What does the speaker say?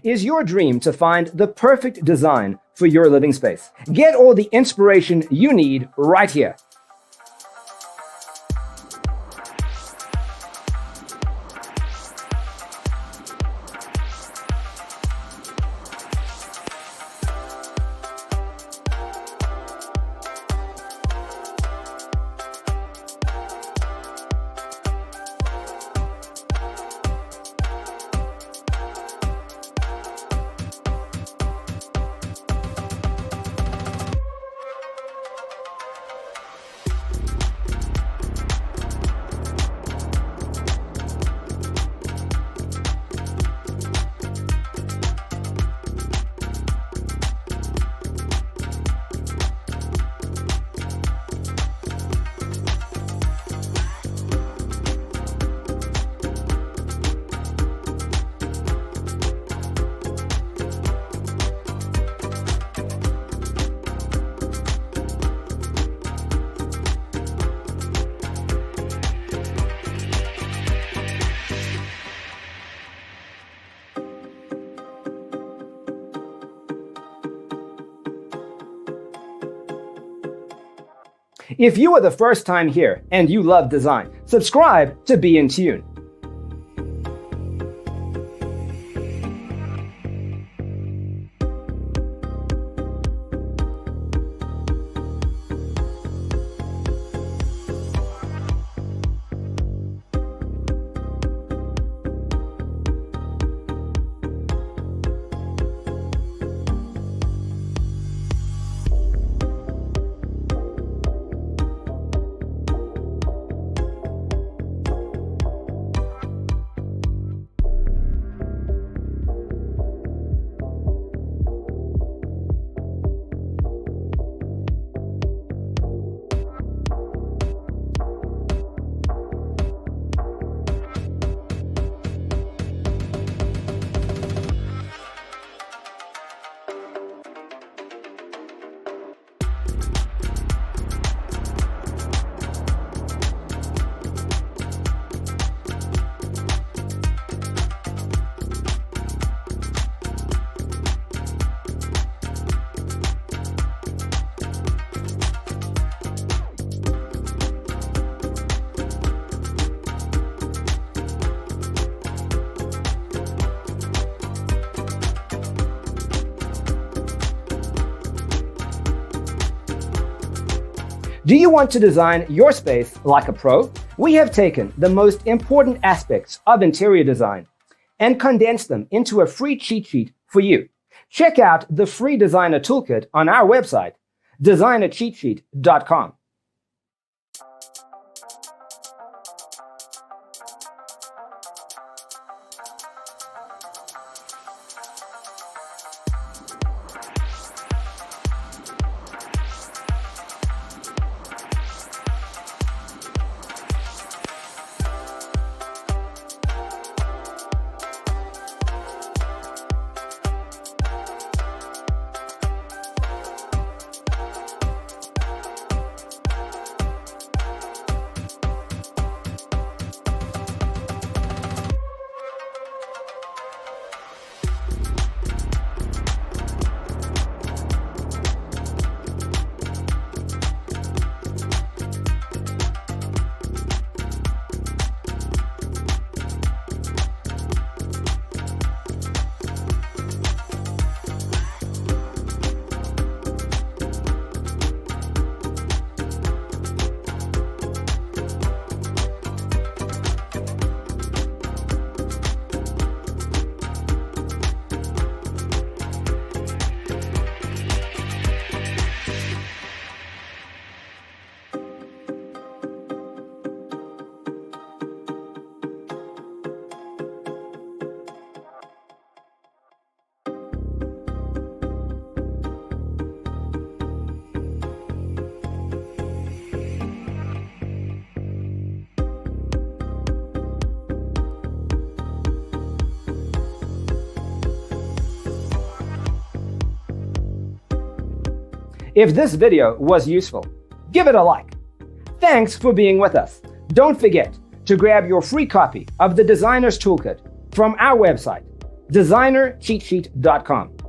Is your dream to find the perfect design for your living space? Get all the inspiration you need right here. If you are the first time here and you love design, subscribe to Be in Tune. Do you want to design your space like a pro? We have taken the most important aspects of interior design and condensed them into a free cheat sheet for you. Check out the free designer toolkit on our website, designercheatsheet.com. If this video was useful, give it a like. Thanks for being with us. Don't forget to grab your free copy of the Designer's Toolkit from our website, designercheatsheet.com.